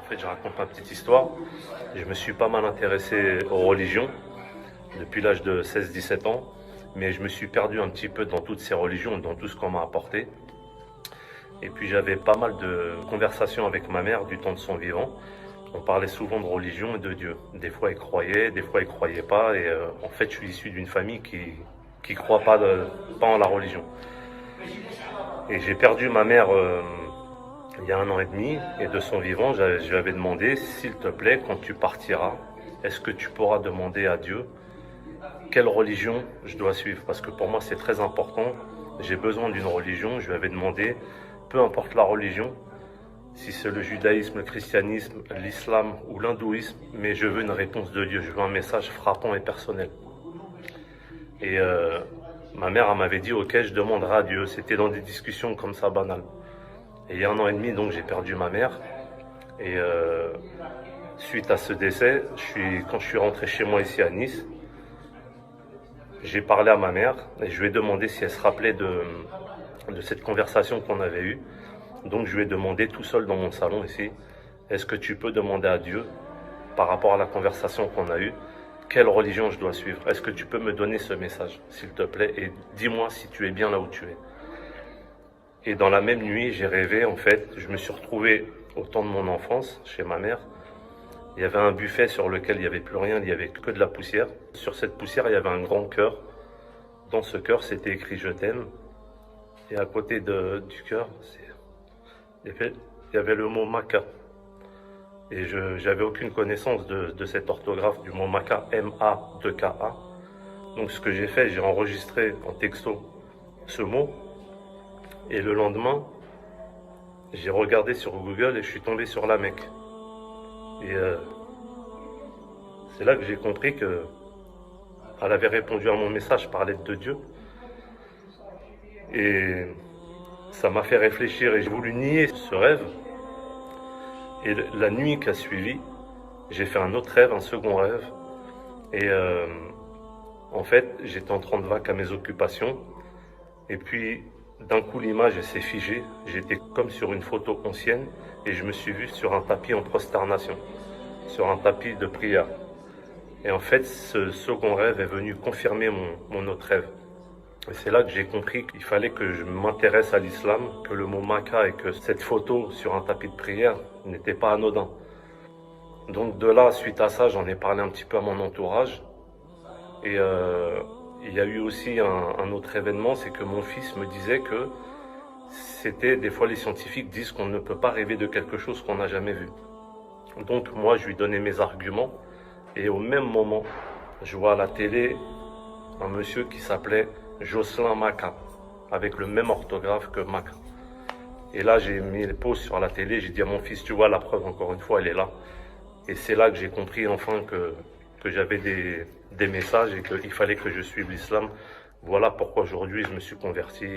fait, je raconte ma petite histoire. Je me suis pas mal intéressé aux religions depuis l'âge de 16-17 ans, mais je me suis perdu un petit peu dans toutes ces religions, dans tout ce qu'on m'a apporté. Et puis j'avais pas mal de conversations avec ma mère du temps de son vivant. On parlait souvent de religion et de Dieu. Des fois elle croyait, des fois elle croyait pas. Et en fait, je suis issu d'une famille qui croit pas en la religion. Et j'ai perdu ma mère il y a 1 an et demi, et de son vivant, je lui avais demandé, s'il te plaît, quand tu partiras, est-ce que tu pourras demander à Dieu quelle religion je dois suivre? Parce que pour moi, c'est très important. J'ai besoin d'une religion. Je lui avais demandé, peu importe la religion, si c'est le judaïsme, le christianisme, l'islam ou l'hindouisme, mais je veux une réponse de Dieu. Je veux un message frappant et personnel. Et ma mère, elle m'avait dit, ok, je demanderai à Dieu. C'était dans des discussions comme ça, banales. Et il y a 1 an et demi, donc, j'ai perdu ma mère. Et suite à ce décès, quand je suis rentré chez moi ici à Nice, j'ai parlé à ma mère et je lui ai demandé si elle se rappelait de cette conversation qu'on avait eue. Donc je lui ai demandé tout seul dans mon salon ici, est-ce que tu peux demander à Dieu, par rapport à la conversation qu'on a eue, quelle religion je dois suivre? Est-ce que tu peux me donner ce message, s'il te plaît, et dis-moi si tu es bien là où tu es. Et dans la même nuit, j'ai rêvé, en fait, je me suis retrouvé au temps de mon enfance, chez ma mère. Il y avait un buffet sur lequel il n'y avait plus rien, il n'y avait que de la poussière. Sur cette poussière, il y avait un grand cœur. Dans ce cœur, c'était écrit je t'aime. Et à côté du cœur, il y avait le mot Maca. Et je n'avais aucune connaissance de cette orthographe du mot Maca, M-A-2-K-A. Donc ce que j'ai fait, j'ai enregistré en texto ce mot. Et le lendemain, j'ai regardé sur Google et je suis tombé sur la Mecque. Et c'est là que j'ai compris qu'elle avait répondu à mon message par l'aide de Dieu. Et ça m'a fait réfléchir et j'ai voulu nier ce rêve. Et la nuit qui a suivi, j'ai fait un autre rêve, un second rêve. Et en fait, j'étais en train de vaquer à mes occupations. Et puis, d'un coup, l'image s'est figée. J'étais comme sur une photo ancienne et je me suis vu sur un tapis en prosternation, sur un tapis de prière. Et en fait, ce second rêve est venu confirmer mon autre rêve. Et c'est là que j'ai compris qu'il fallait que je m'intéresse à l'islam, que le mot Maca et que cette photo sur un tapis de prière n'était pas anodin. Donc de là, suite à ça, j'en ai parlé un petit peu à mon entourage. Et il y a eu aussi un autre événement, c'est que mon fils me disait que des fois les scientifiques disent qu'on ne peut pas rêver de quelque chose qu'on n'a jamais vu. Donc moi, je lui donnais mes arguments. Et au même moment, je vois à la télé un monsieur qui s'appelait Jocelyn Maca, avec le même orthographe que Maca. Et là, j'ai mis les pauses sur la télé, j'ai dit à mon fils, tu vois, la preuve, encore une fois, elle est là. Et c'est là que j'ai compris enfin que j'avais des messages et qu'il fallait que je suive l'islam. Voilà pourquoi aujourd'hui je me suis converti.